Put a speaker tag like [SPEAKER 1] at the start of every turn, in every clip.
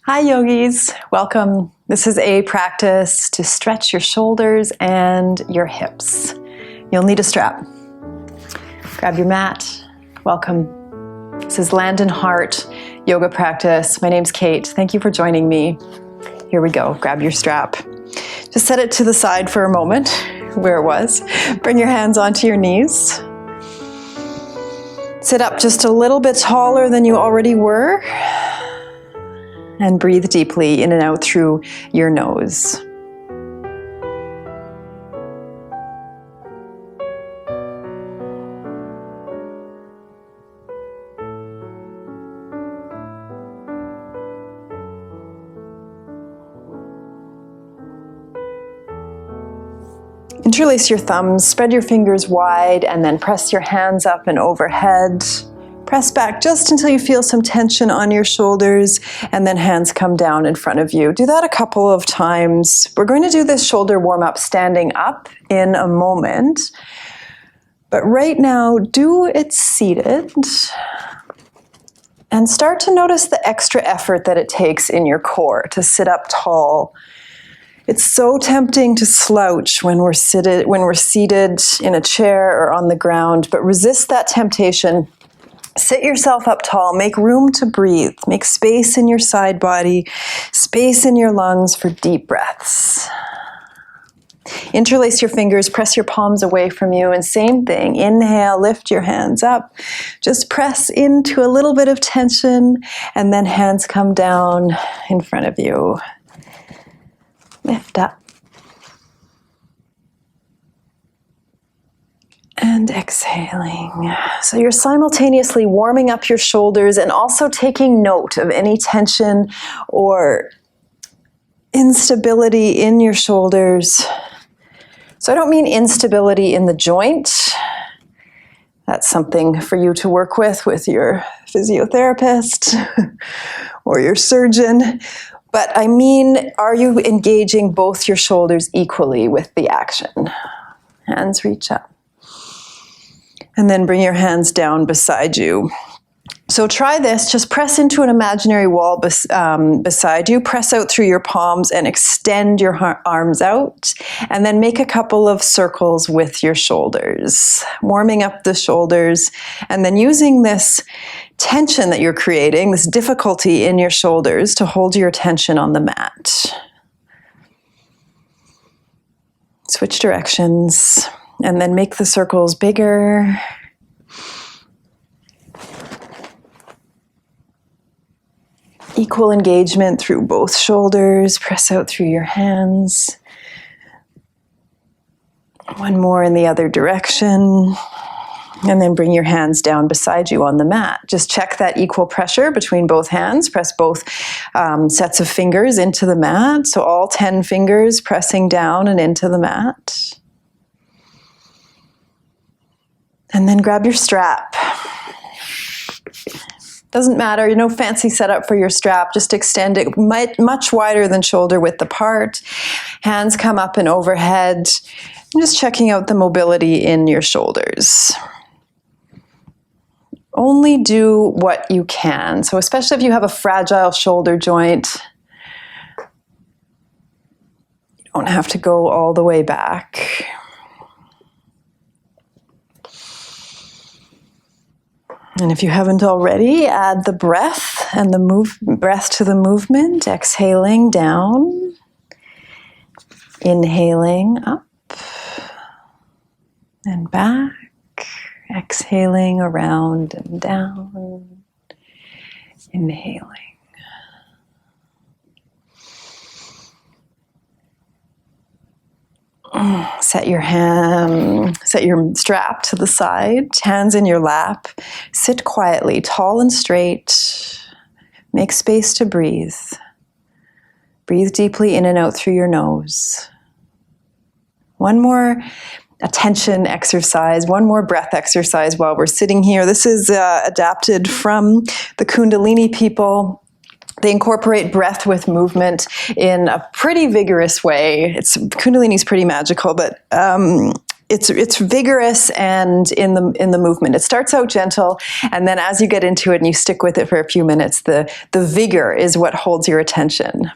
[SPEAKER 1] Hi yogis, welcome. This is a practice to stretch your shoulders and your hips. You'll need a strap. Grab your mat. Welcome. This is Land and Heart yoga practice. My name's Kate. Thank you for joining me. Here we go. Grab your strap. Just set it to the side for a moment, where it was. Bring your hands onto your knees. Sit up just a little bit taller than you already were. And breathe deeply in and out through your nose. Interlace your thumbs, spread your fingers wide, and then press your hands up and overhead. Press back just until you feel some tension on your shoulders, and then hands come down in front of you. Do that a couple of times. We're going to do this shoulder warm-up standing up in a moment, but right now do it seated, and start to notice the extra effort that it takes in your core to sit up tall. It's so tempting to slouch when we're seated in a chair or on the ground, but resist that temptation. Sit yourself up tall, make room to breathe, make space in your side body, space in your lungs for deep breaths. Interlace your fingers, press your palms away from you, and same thing, inhale, lift your hands up, just press into a little bit of tension, and then hands come down in front of you. Lift up. And exhaling. So you're simultaneously warming up your shoulders and also taking note of any tension or instability in your shoulders. So I don't mean instability in the joint. That's something for you to work with your physiotherapist or your surgeon. But I mean, are you engaging both your shoulders equally with the action? Hands reach up. And then bring your hands down beside you. So try this, just press into an imaginary wall beside you, press out through your palms and extend your arms out, and then make a couple of circles with your shoulders, warming up the shoulders, and then using this tension that you're creating, this difficulty in your shoulders, to hold your attention on the mat. Switch directions. And then make the circles bigger. Equal engagement through both shoulders. Press out through your hands. One more in the other direction. And then bring your hands down beside you on the mat. Just check that equal pressure between both hands. Press both sets of fingers into the mat. So all 10 fingers pressing down and into the mat. And then grab your strap. Doesn't matter, no fancy setup for your strap. Just extend it much wider than shoulder width apart. Hands come up and overhead. I'm just checking out the mobility in your shoulders. Only do what you can. So especially if you have a fragile shoulder joint, you don't have to go all the way back. And if you haven't already, add the breath and the breath to the movement. Exhaling down, inhaling up and back, exhaling around and down, inhaling. Set your strap to the side, hands in your lap. Sit quietly, tall and straight. Make space to breathe. Breathe deeply in and out through your nose. One more attention exercise, one more breath exercise while we're sitting here. This is adapted from the Kundalini people. They incorporate breath with movement in a pretty vigorous way. Kundalini is pretty magical, but it's vigorous and in the movement. It starts out gentle, and then as you get into it and you stick with it for a few minutes, the vigor is what holds your attention.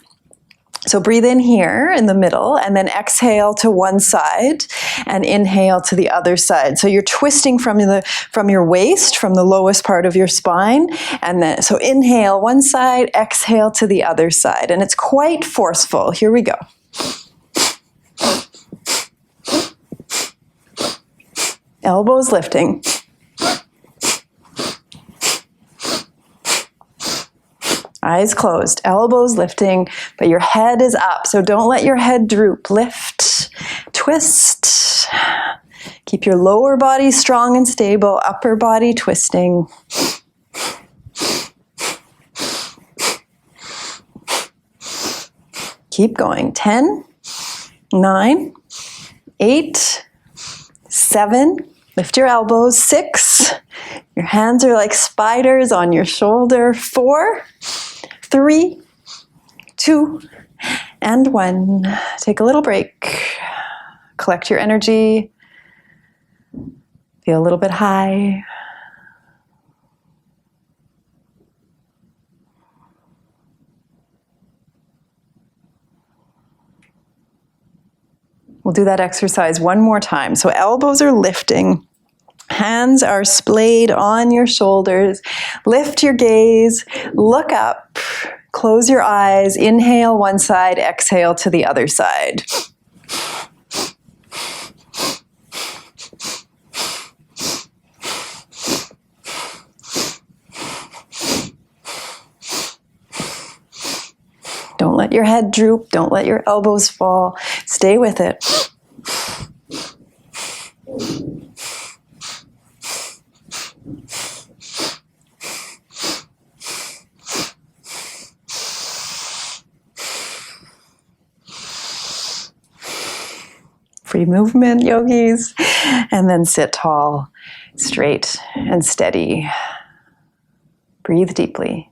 [SPEAKER 1] So breathe in here in the middle, and then exhale to one side and inhale to the other side. So you're twisting from your waist, from the lowest part of your spine, and then so inhale one side, exhale to the other side, and it's quite forceful. Here we go. Elbows lifting. Eyes closed, elbows lifting, but your head is up, so don't let your head droop. Lift, twist. Keep your lower body strong and stable, upper body twisting. Keep going. 10, 9, 8, 7, lift your elbows. 6, your hands are like spiders on your shoulder. 4, 3, 2, and 1. Take a little break. Collect your energy. Feel a little bit high. We'll do that exercise one more time. So elbows are lifting. Hands are splayed on your shoulders. Lift your gaze, look up, close your eyes, inhale one side, exhale to the other side. Don't let your head droop, don't let your elbows fall. Stay with it. Free movement, yogis. And then sit tall, straight and steady. Breathe deeply.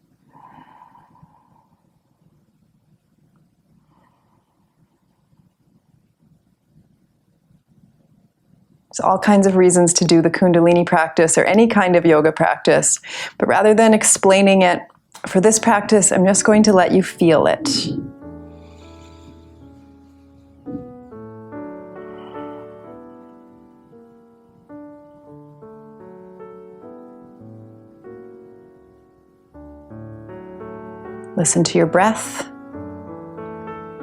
[SPEAKER 1] There's all kinds of reasons to do the kundalini practice or any kind of yoga practice. But rather than explaining it, for this practice, I'm just going to let you feel it. Listen to your breath.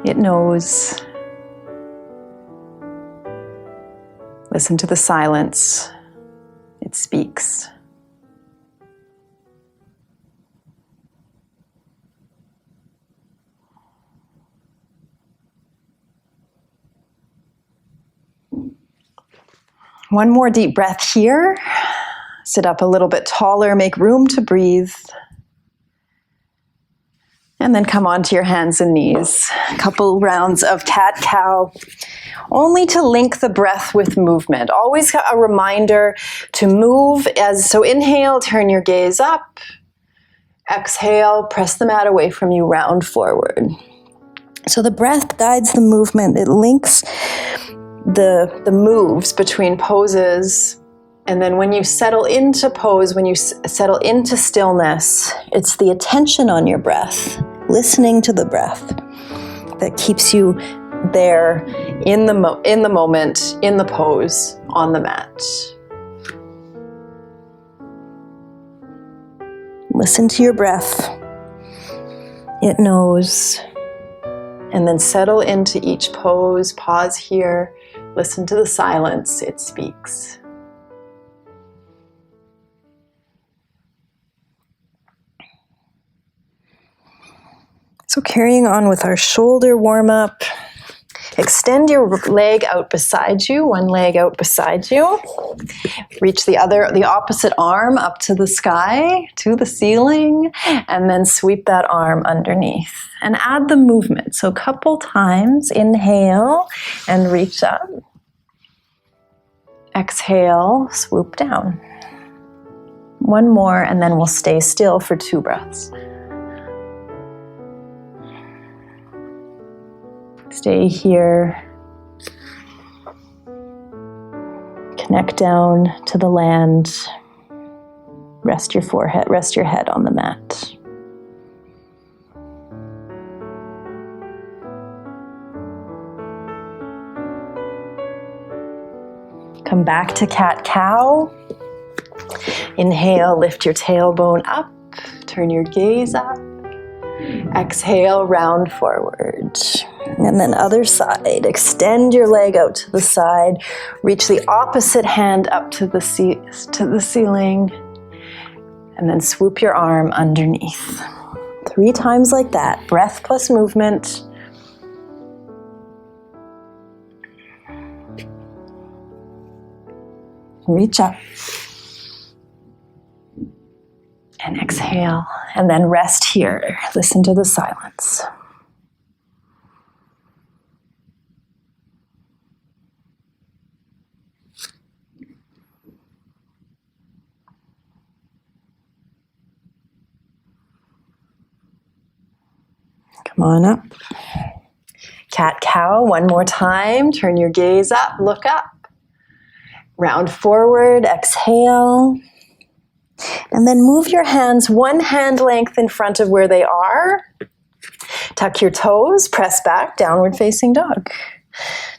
[SPEAKER 1] It knows. Listen to the silence. It speaks. One more deep breath here. Sit up a little bit taller, make room to breathe. And then come onto your hands and knees. A couple rounds of cat-cow, only to link the breath with movement. Always a reminder to move so inhale, turn your gaze up. Exhale, press the mat away from you, round forward. So the breath guides the movement. It links the moves between poses. And then when you settle into pose, when you settle into stillness, it's the attention on your breath, listening to the breath, that keeps you there in the moment, in the pose, on the mat. Listen to your breath. It knows. And then settle into each pose. Pause here. Listen to the silence. It speaks. So carrying on with our shoulder warm-up, extend your leg out beside you, one leg out beside you. Reach the opposite arm up to the sky, to the ceiling, and then sweep that arm underneath. And add the movement. So a couple times, inhale and reach up. Exhale, swoop down. One more, and then we'll stay still for 2 breaths. Stay here. Neck down to the land. Rest your forehead, rest your head on the mat. Come back to cat-cow. Inhale, lift your tailbone up, turn your gaze up. Exhale, round forward. And then other side, extend your leg out to the side, reach the opposite hand up to the ceiling, and then swoop your arm underneath. 3 times like that, breath plus movement. Reach up. And exhale, and then rest here. Listen to the silence. Come on up. Cat-cow, one more time. Turn your gaze up, look up. Round forward, exhale. And then move your hands 1 hand length in front of where they are. Tuck your toes, press back, downward facing dog.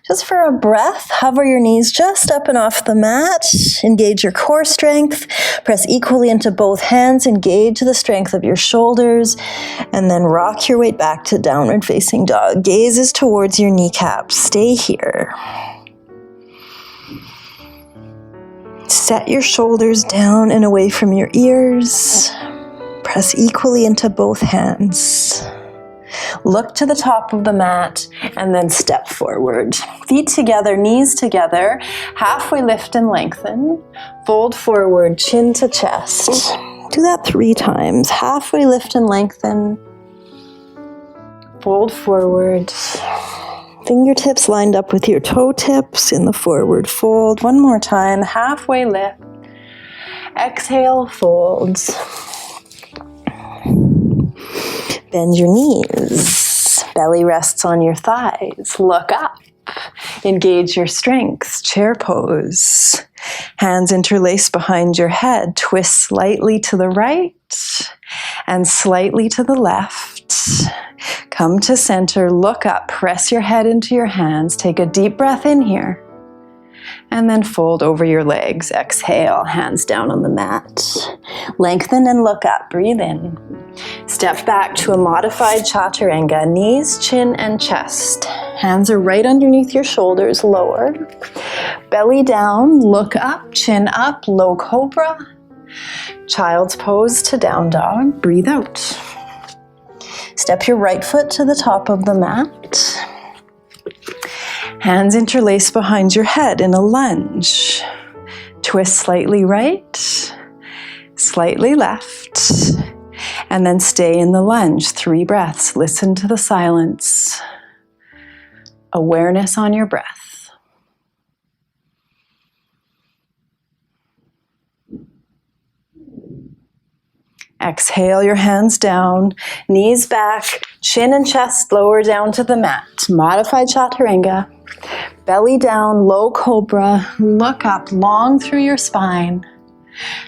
[SPEAKER 1] Just for a breath, hover your knees just up and off the mat. Engage your core strength. Press equally into both hands. Engage the strength of your shoulders. And then rock your weight back to downward facing dog. Gaze is towards your kneecaps. Stay here. Set your shoulders down and away from your ears. Press equally into both hands. Look to the top of the mat and then step forward. Feet together, knees together. Halfway lift and lengthen. Fold forward, chin to chest. Do that 3 times. Halfway lift and lengthen. Fold forward. Fingertips lined up with your toe tips in the forward fold. One more time, halfway lift. Exhale, folds. Bend your knees. Belly rests on your thighs. Look up. Engage your strength. Chair pose. Hands interlace behind your head. Twist slightly to the right and slightly to the left. Come to center, look up, press your head into your hands, take a deep breath in here, and then fold over your legs. Exhale, hands down on the mat. Lengthen and look up, breathe in. Step back to a modified chaturanga, knees, chin, and chest. Hands are right underneath your shoulders, lower. Belly down, look up, chin up, low cobra. Child's pose to down dog, breathe out. Step your right foot to the top of the mat. Hands interlace behind your head in a lunge. Twist slightly right, slightly left, and then stay in the lunge. 3 breaths. Listen to the silence. Awareness on your breath. Exhale your hands down, knees back, chin and chest lower down to the mat. Modified chaturanga. Belly down, low cobra. Look up, long through your spine.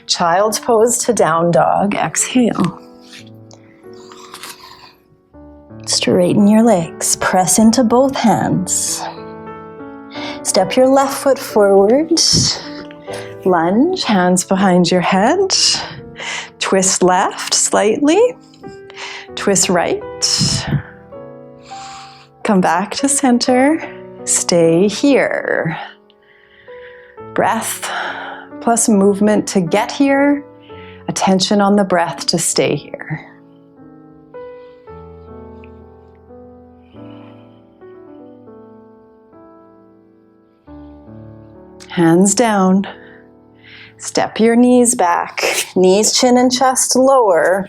[SPEAKER 1] Child's pose to down dog. Exhale. Straighten your legs. Press into both hands. Step your left foot forward. Lunge, hands behind your head. Twist left slightly, twist right, come back to center, stay here. Breath plus movement to get here, attention on the breath to stay here. Hands down. Step your knees back, knees, chin, and chest lower.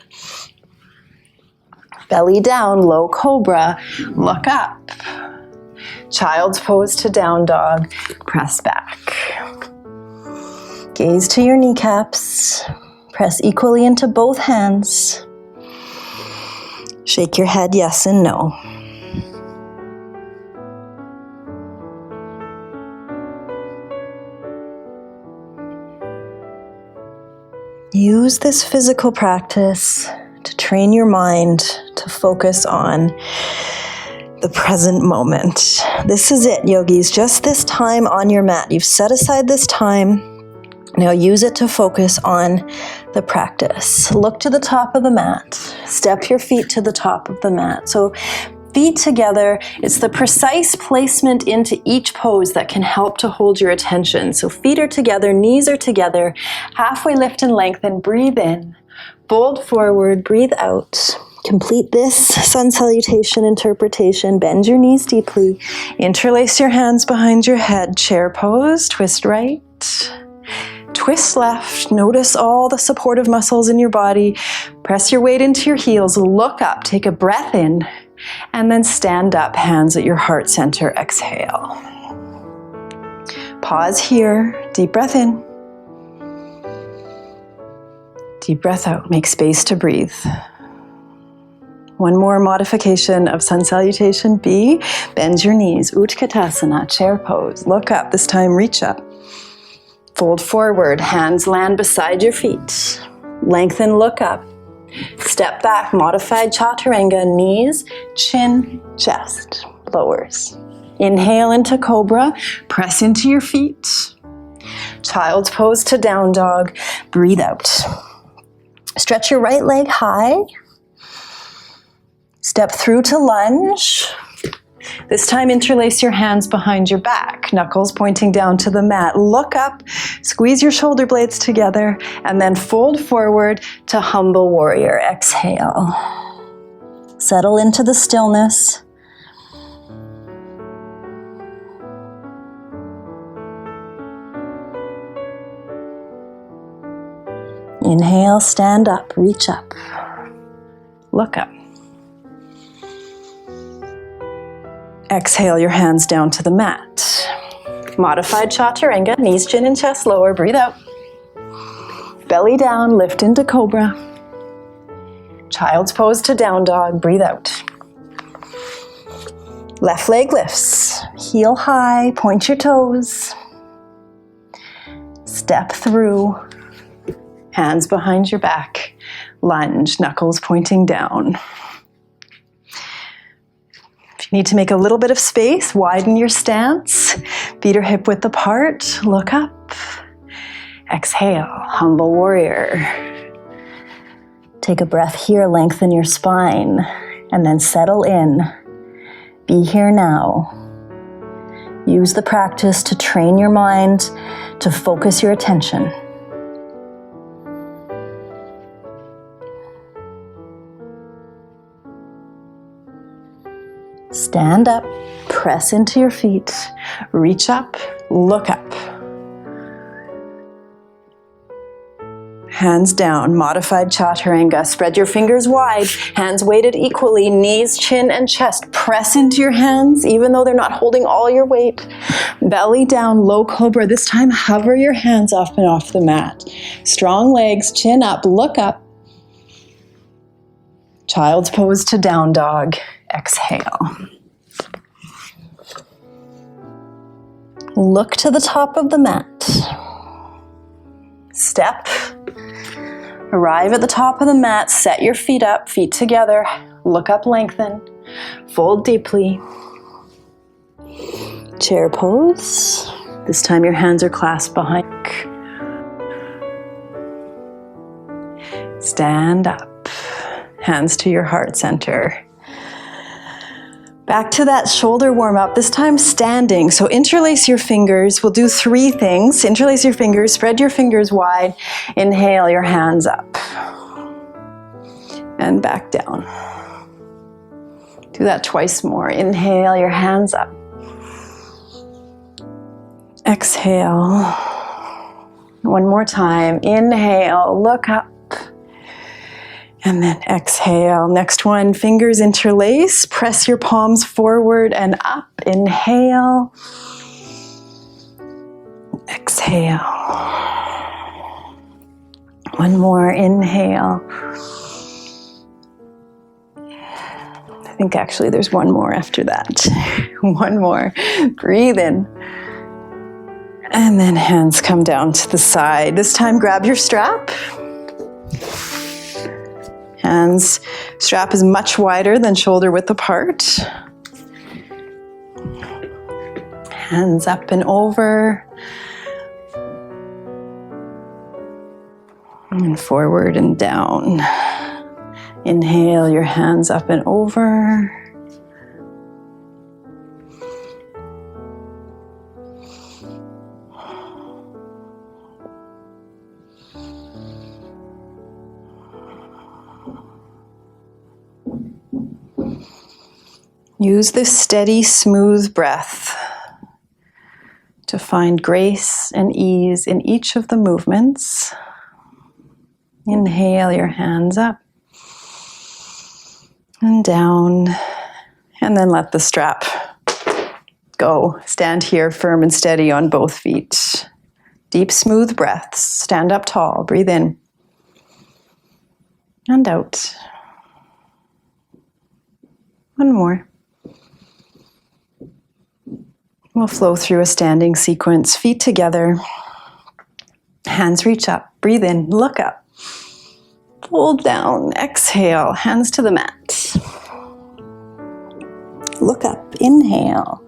[SPEAKER 1] Belly down, low cobra, look up. Child's pose to down dog, press back. Gaze to your kneecaps, press equally into both hands. Shake your head yes and no. Use this physical practice to train your mind to focus on the present moment. This is it, yogis. Just this time on your mat. You've set aside this time. Now use it to focus on the practice. Look to the top of the mat. Step your feet to the top of the mat. So feet together, it's the precise placement into each pose that can help to hold your attention. So feet are together, knees are together, halfway lift and lengthen, breathe in, fold forward, breathe out. Complete this sun salutation interpretation. Bend your knees deeply. Interlace your hands behind your head. Chair pose. Twist right. Twist left. Notice all the supportive muscles in your body. Press your weight into your heels. Look up. Take a breath in. And then stand up. Hands at your heart center. Exhale. Pause here. Deep breath in. Deep breath out. Make space to breathe. One more modification of sun salutation. B, bend your knees. Utkatasana, chair pose. Look up. This time, reach up. Fold forward. Hands land beside your feet. Lengthen, look up. Step back. Modified chaturanga. Knees, chin, chest. Lowers. Inhale into cobra. Press into your feet. Child's pose to down dog. Breathe out. Stretch your right leg high. Step through to lunge. This time interlace your hands behind your back, knuckles pointing down to the mat. Look up, squeeze your shoulder blades together, and then fold forward to humble warrior. Exhale. Settle into the stillness. Inhale, stand up, reach up. Look up. Exhale your hands down to the mat. Modified chaturanga, knees, chin, and chest lower. Breathe out. Belly down, lift into cobra. Child's pose to down dog. Breathe out. Left leg lifts. Heel high, point your toes. Step through. Hands behind your back. Lunge, knuckles pointing down. If you need to make a little bit of space, widen your stance. Feet are hip width apart. Look up. Exhale, humble warrior. Take a breath here, lengthen your spine, and then settle in. Be here now. Use the practice to train your mind, to focus your attention. Stand up, press into your feet, reach up, look up. Hands down, modified chaturanga. Spread your fingers wide, hands weighted equally, knees, chin, and chest. Press into your hands, even though they're not holding all your weight. Belly down, low cobra. This time, hover your hands off and off the mat. Strong legs, chin up, look up. Child's pose to down dog. Exhale. Look to the top of the mat. Step. Arrive at the top of the mat. Set your feet up, feet together. Look up, lengthen. Fold deeply. Chair pose. This time your hands are clasped behind. Stand up. Hands to your heart center. Back to that shoulder warm up, this time standing. So interlace your fingers. We'll do 3 things. Interlace your fingers, spread your fingers wide. Inhale your hands up. And back down. Do that twice more. Inhale your hands up. Exhale. One more time. Inhale, look up. And then exhale. Next one, fingers interlace. Press your palms forward and up. Inhale. Exhale. One more, inhale. I think actually there's one more after that. One more. Breathe in. And then hands come down to the side. This time grab your strap. Hands, strap is much wider than shoulder width apart. Hands up and over. And forward and down. Inhale, your hands up and over. Use this steady, smooth breath to find grace and ease in each of the movements. Inhale, your hands up and down, and then let the strap go. Stand here firm and steady on both feet. Deep, smooth breaths. Stand up tall. Breathe in and out. One more. We'll flow through a standing sequence. Feet together. Hands reach up. Breathe in. Look up. Fold down. Exhale. Hands to the mat. Look up. Inhale.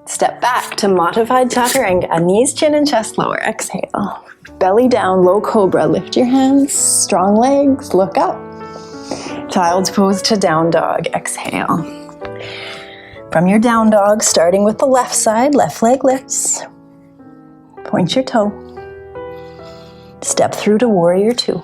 [SPEAKER 1] Step back to modified chaturanga. Knees, chin, and chest lower. Exhale. Belly down. Low cobra. Lift your hands. Strong legs. Look up. Child's pose to down dog. Exhale. From your down dog, starting with the left side, left leg lifts. Point your toe. Step through to warrior two.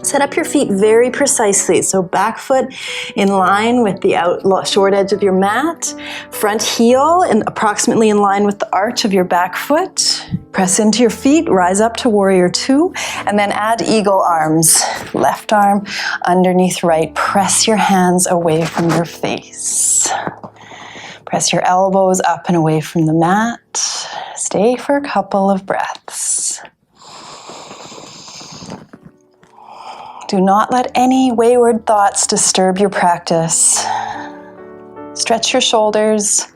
[SPEAKER 1] Set up your feet very precisely. So back foot in line with the short edge of your mat. Front heel approximately in line with the arch of your back foot. Press into your feet, rise up to warrior two, and then add eagle arms. Left arm underneath right. Press your hands away from your face. Press your elbows up and away from the mat. Stay for a couple of breaths. Do not let any wayward thoughts disturb your practice. Stretch your shoulders.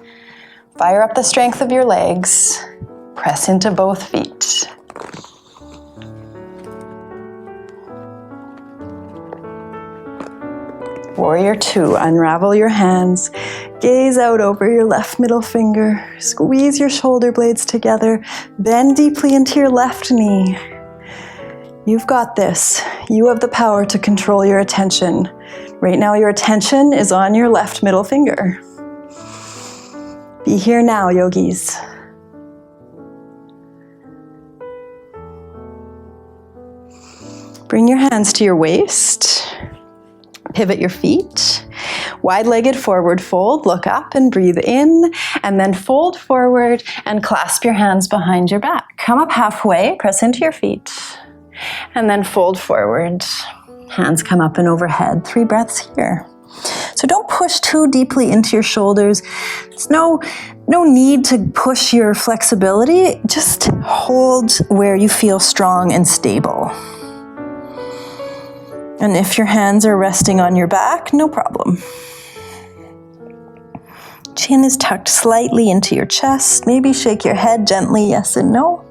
[SPEAKER 1] Fire up the strength of your legs. Press into both feet. Warrior two, unravel your hands. Gaze out over your left middle finger. Squeeze your shoulder blades together. Bend deeply into your left knee. You've got this. You have the power to control your attention. Right now, your attention is on your left middle finger. Be here now, yogis. Bring your hands to your waist. Pivot your feet. Wide-legged forward fold. Look up and breathe in. And then fold forward and clasp your hands behind your back. Come up halfway. Press into your feet. And then fold forward. Hands come up and overhead. 3 breaths here. So don't push too deeply into your shoulders. There's no need to push your flexibility. Just hold where you feel strong and stable. And if your hands are resting on your back, no problem. Chin is tucked slightly into your chest. Maybe shake your head gently, yes and no.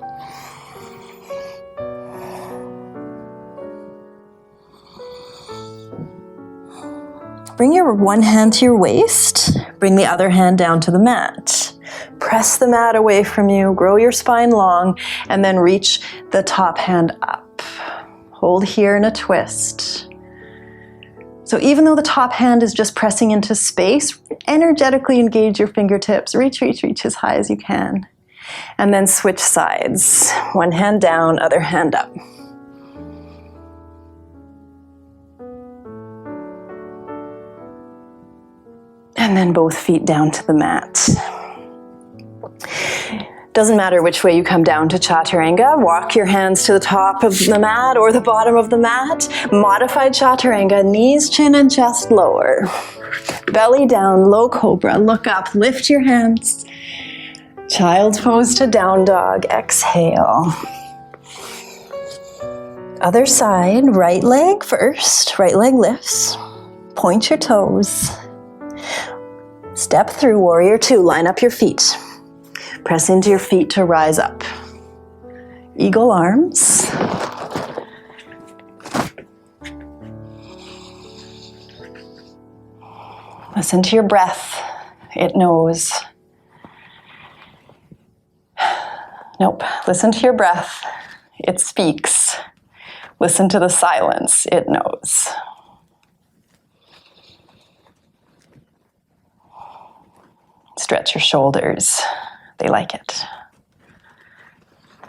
[SPEAKER 1] Bring your one hand to your waist. Bring the other hand down to the mat. Press the mat away from you. Grow your spine long. And then reach the top hand up. Hold here in a twist. So even though the top hand is just pressing into space, energetically engage your fingertips. Reach, reach, reach as high as you can. And then switch sides. One hand down, other hand up. And then both feet down to the mat. Doesn't matter which way you come down to chaturanga. Walk your hands to the top of the mat or the bottom of the mat. Modified chaturanga, knees, chin, and chest lower. Belly down, low cobra. Look up, lift your hands. Child's pose to down dog. Exhale. Other side, right leg first. Right leg lifts. Point your toes. Step through warrior two. Line up your feet. Press into your feet to rise up. Eagle arms. Listen to your breath. It knows. Nope. Listen to your breath. It speaks. Listen to the silence. It knows. Stretch your shoulders. They like it.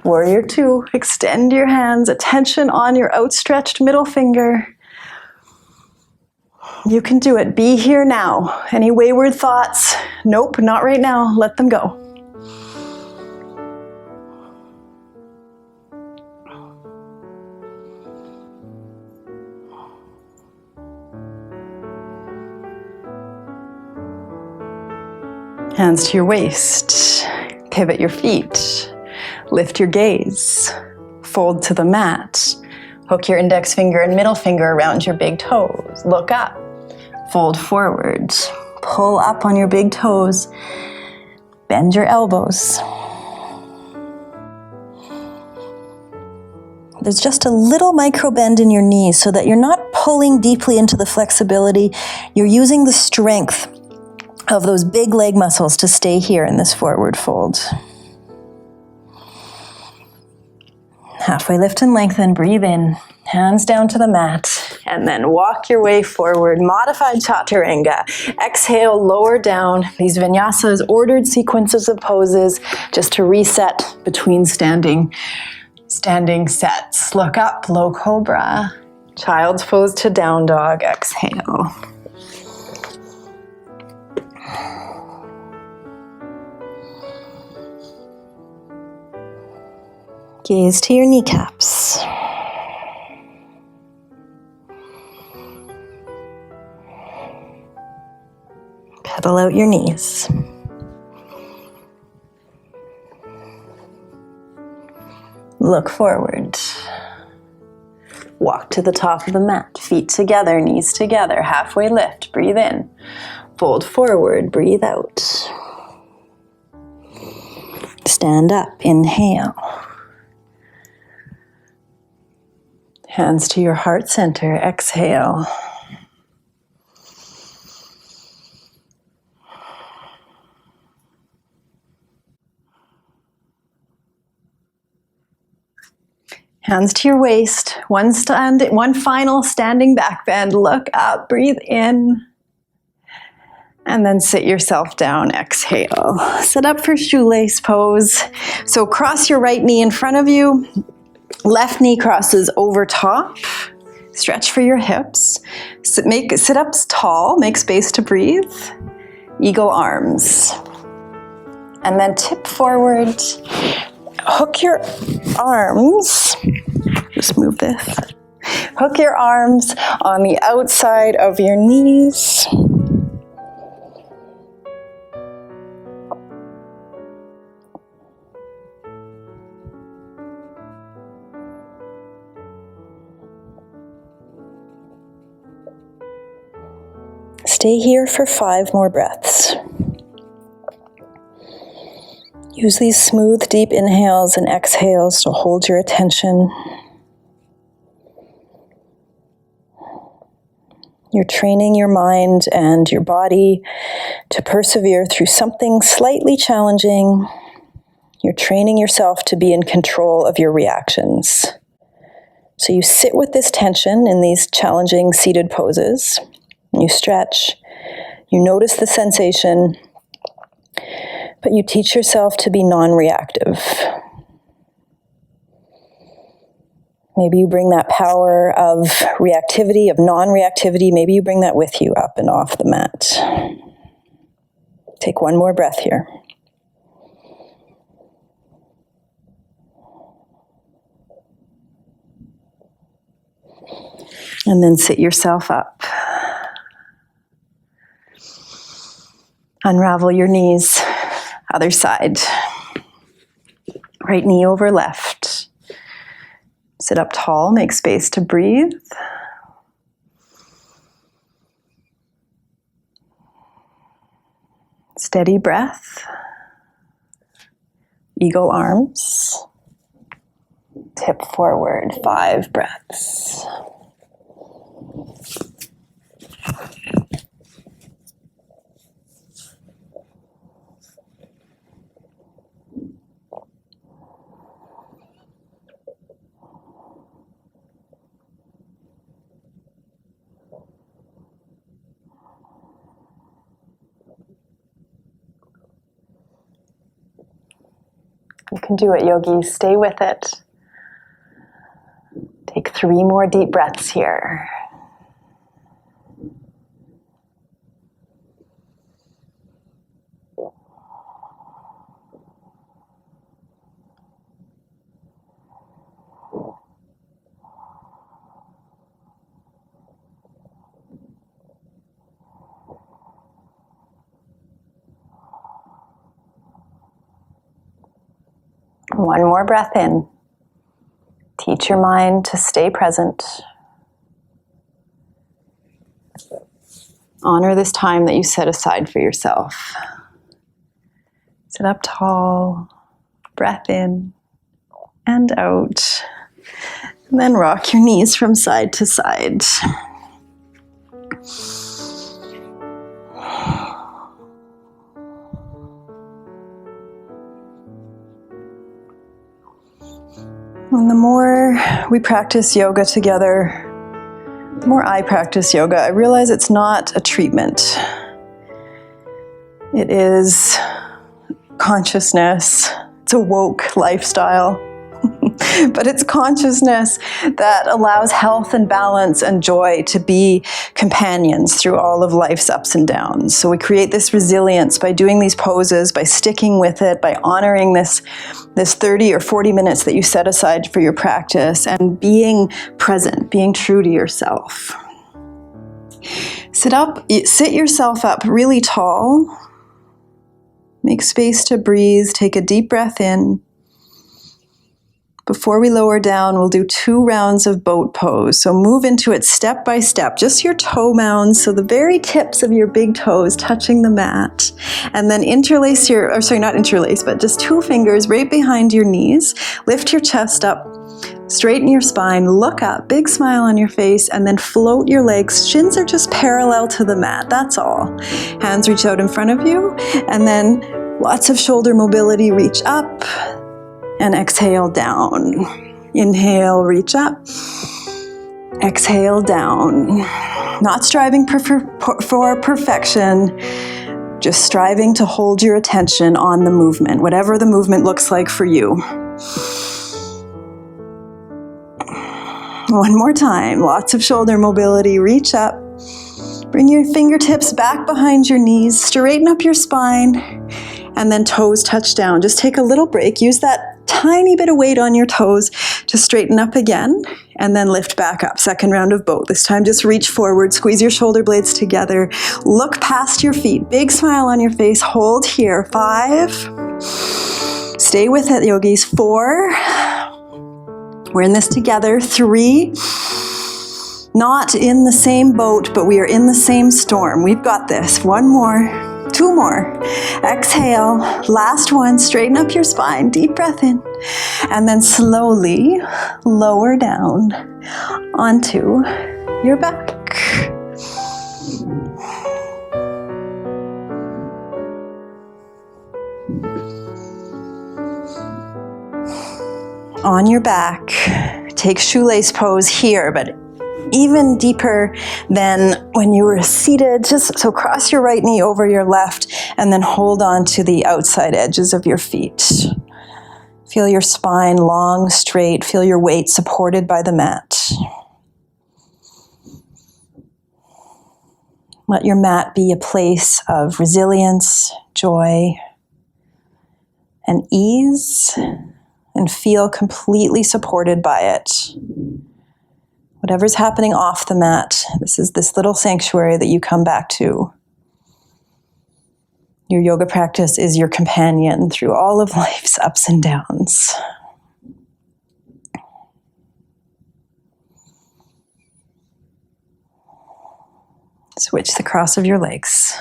[SPEAKER 1] Warrior 2. Extend your hands. Attention on your outstretched middle finger. You can do it. Be here now. Any wayward thoughts? Nope, not right now. Let them go. Hands to your waist. Pivot your feet. Lift your gaze. Fold to the mat. Hook your index finger and middle finger around your big toes. Look up. Fold forward. Pull up on your big toes. Bend your elbows. There's just a little micro bend in your knees so that you're not pulling deeply into the flexibility. You're using the strength of those big leg muscles to stay here in this forward fold. Halfway lift and lengthen, breathe in, hands down to the mat, and then walk your way forward, modified chaturanga. Exhale, lower down. These vinyasas, ordered sequences of poses, just to reset between standing sets. Look up, low cobra. Child's pose to down dog, exhale. Gaze to your kneecaps. Pedal out your knees. Look forward. Walk to the top of the mat. Feet together, knees together. Halfway lift. Breathe in. Fold forward. Breathe out. Stand up. Inhale. Hands to your heart center. Exhale. Hands to your waist. One final standing back bend. Look up. Breathe in. And then sit yourself down. Exhale. Sit up for shoelace pose. So cross your right knee in front of you. Left knee crosses over top. Stretch for your hips. Sit up tall. Make space to breathe. Eagle arms. And then tip forward. Hook your arms. Just move this. Hook your arms on the outside of your knees. Stay here for 5 more breaths. Use these smooth, deep inhales and exhales to hold your attention. You're training your mind and your body to persevere through something slightly challenging. You're training yourself to be in control of your reactions. So you sit with this tension in these challenging seated poses. You stretch, you notice the sensation, but you teach yourself to be non-reactive. Maybe you bring that power of reactivity, of non-reactivity, maybe you bring that with you up and off the mat. Take one more breath here. And then sit yourself up. Unravel your knees, other side. Right knee over left. Sit up tall, make space to breathe. Steady breath. Eagle arms. Tip forward, 5 breaths. You can do it, yogis. Stay with it. Take 3 more deep breaths here. One more breath in. Teach your mind to stay present. Honor this time that you set aside for yourself. Sit up tall, breath in and out. And then rock your knees from side to side. And the more we practice yoga together, the more I practice yoga, I realize it's not a treatment. It is consciousness. It's a woke lifestyle. But it's consciousness that allows health and balance and joy to be companions through all of life's ups and downs. So we create this resilience by doing these poses, by sticking with it, by honoring this 30 or 40 minutes that you set aside for your practice and being present, being true to yourself. Sit yourself up really tall. Make space to breathe. Take a deep breath in. Before we lower down, we'll do 2 rounds of boat pose. So move into it step by step, just your toe mounds, so the very tips of your big toes touching the mat. And then not interlace, but just 2 fingers right behind your knees. Lift your chest up, straighten your spine, look up, big smile on your face, and then float your legs. Shins are just parallel to the mat, that's all. Hands reach out in front of you, and then lots of shoulder mobility, reach up. And exhale down. Inhale, reach up. Exhale down. Not striving for perfection, just striving to hold your attention on the movement, whatever the movement looks like for you. One more time, lots of shoulder mobility, reach up. Bring your fingertips back behind your knees, straighten up your spine, and then toes touch down. Just take a little break, use that tiny bit of weight on your toes to straighten up again, and then lift back up. Second round of boat. This time just reach forward, squeeze your shoulder blades together, look past your feet, big smile on your face, hold here. 5, stay with it, yogis. 4, we're in this together. 3, not in the same boat, but we are in the same storm. We've got this. 1 more. 2 more. Exhale. Last one. Straighten up your spine. Deep breath in. And then slowly lower down onto your back. On your back, take shoelace pose here, but even deeper than when you were seated. So cross your right knee over your left and then hold on to the outside edges of your feet. Feel your spine long, straight. Feel your weight supported by the mat. Let your mat be a place of resilience, joy, and ease, and feel completely supported by it. Whatever's happening off the mat, this is this little sanctuary that you come back to. Your yoga practice is your companion through all of life's ups and downs. Switch the cross of your legs.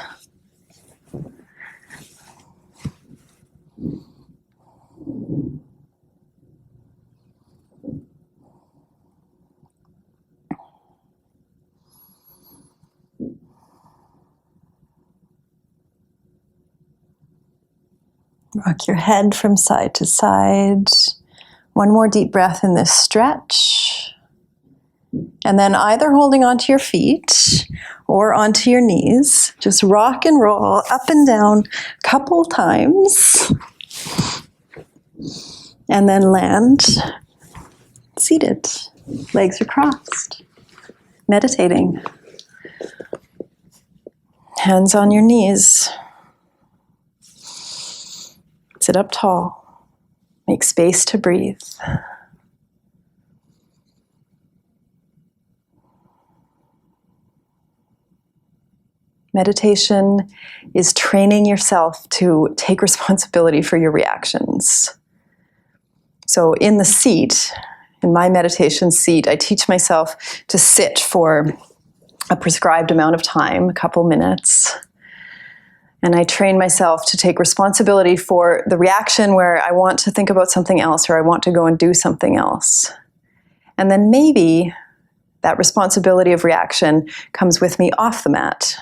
[SPEAKER 1] Rock your head from side to side. 1 more deep breath in this stretch. And then either holding onto your feet or onto your knees, just rock and roll up and down a couple times. And then land seated. Legs are crossed. Meditating. Hands on your knees. Sit up tall. Make space to breathe. Meditation is training yourself to take responsibility for your reactions. So in the seat, in my meditation seat, I teach myself to sit for a prescribed amount of time, a couple minutes. And I train myself to take responsibility for the reaction where I want to think about something else or I want to go and do something else. And then maybe that responsibility of reaction comes with me off the mat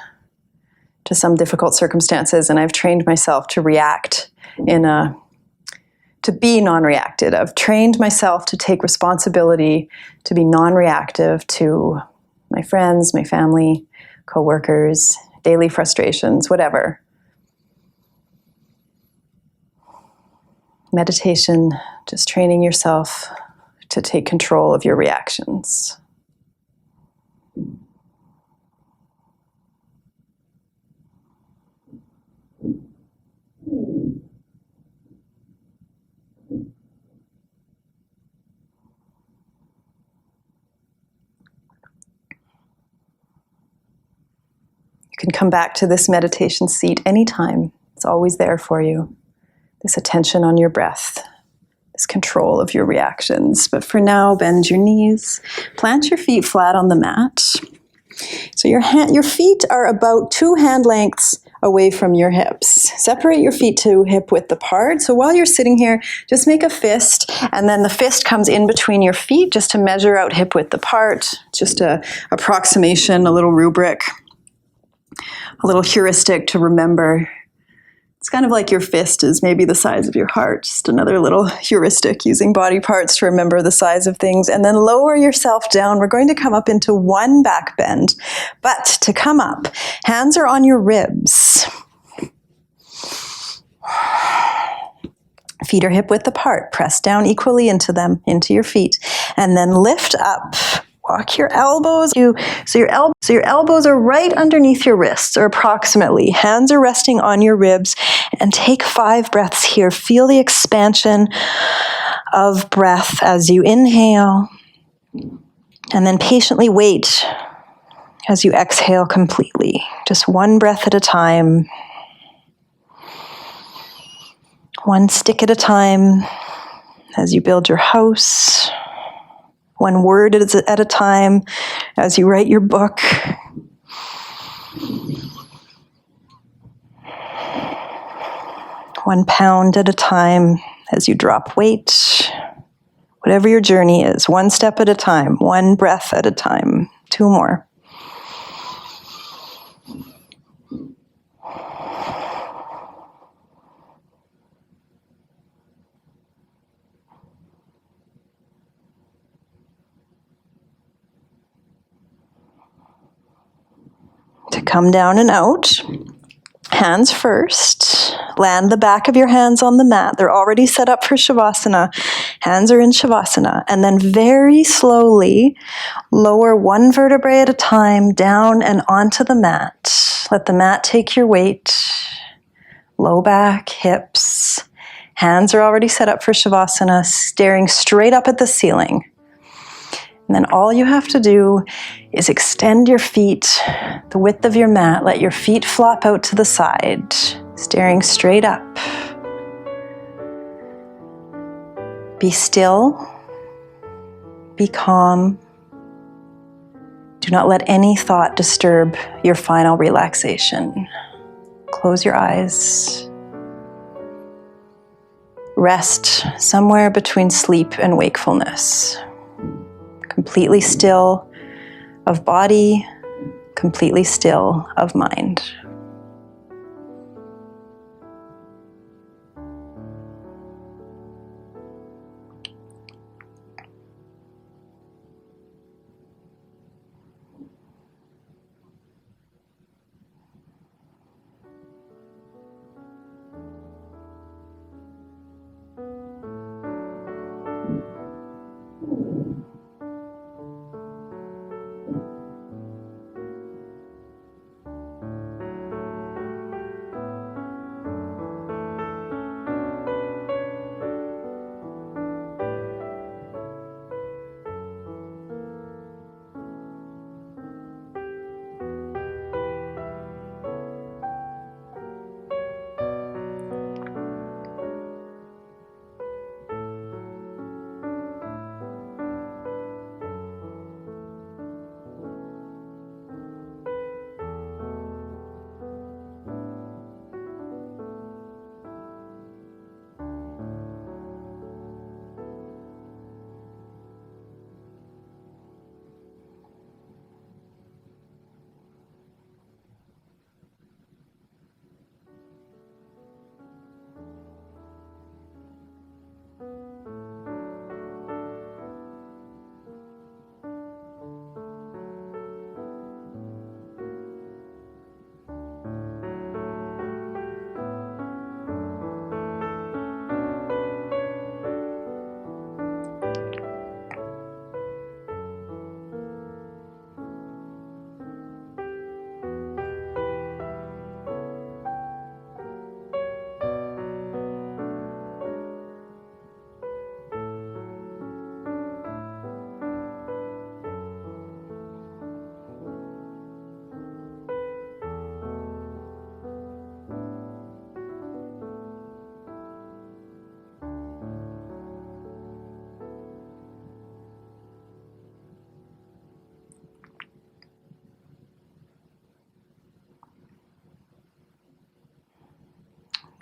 [SPEAKER 1] to some difficult circumstances, and I've trained myself to react to be non-reactive. I've trained myself to take responsibility, to be non-reactive to my friends, my family, coworkers, daily frustrations, whatever. Meditation, just training yourself to take control of your reactions. You can come back to this meditation seat anytime. It's always there for you. This attention on your breath, this control of your reactions. But for now, bend your knees, plant your feet flat on the mat. So your feet are about 2 hand lengths away from your hips. Separate your feet to hip width apart. So while you're sitting here, just make a fist, and then the fist comes in between your feet just to measure out hip width apart. Just a approximation, a little rubric, a little heuristic to remember. It's kind of like your fist is maybe the size of your heart, just another little heuristic using body parts to remember the size of things. And then lower yourself down. We're going to come up into 1 back bend. But to come up, hands are on your ribs. Feet are hip width apart. Press down equally into them, into your feet. And then lift up. Walk your elbows. So your elbows are right underneath your wrists, or approximately. Hands are resting on your ribs. And take 5 breaths here. Feel the expansion of breath as you inhale. And then patiently wait as you exhale completely. Just 1 breath at a time. 1 stick at a time as you build your house. 1 word at a time as you write your book. 1 pound at a time as you drop weight. Whatever your journey is, 1 step at a time, 1 breath at a time. 2 more. To come down and out, hands first. Land the back of your hands on the mat. They're already set up for Shavasana. Hands are in Shavasana. And then very slowly lower 1 vertebrae at a time down and onto the mat. Let the mat take your weight. Low back, hips. Hands are already set up for Shavasana, staring straight up at the ceiling. And then all you have to do is extend your feet the width of your mat. Let your feet flop out to the side, staring straight up. Be still. Be calm. Do not let any thought disturb your final relaxation. Close your eyes. Rest somewhere between sleep and wakefulness. Completely still of body, completely still of mind.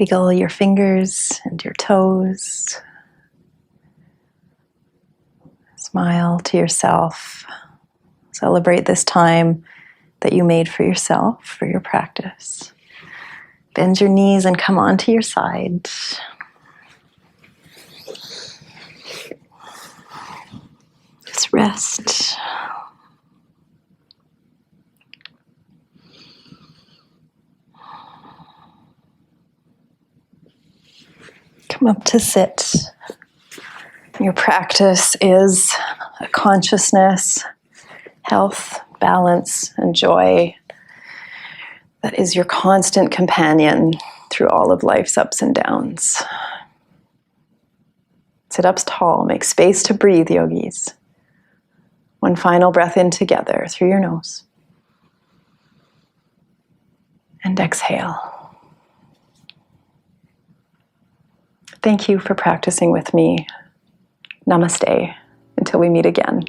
[SPEAKER 1] Wiggle your fingers and your toes. Smile to yourself. Celebrate this time that you made for yourself, for your practice. Bend your knees and come onto your side. Just rest. Come up to sit. Your practice is a consciousness, health, balance, and joy that is your constant companion through all of life's ups and downs. Sit up tall, make space to breathe, yogis. One final breath in together through your nose. And exhale. Thank you for practicing with me. Namaste. Until we meet again.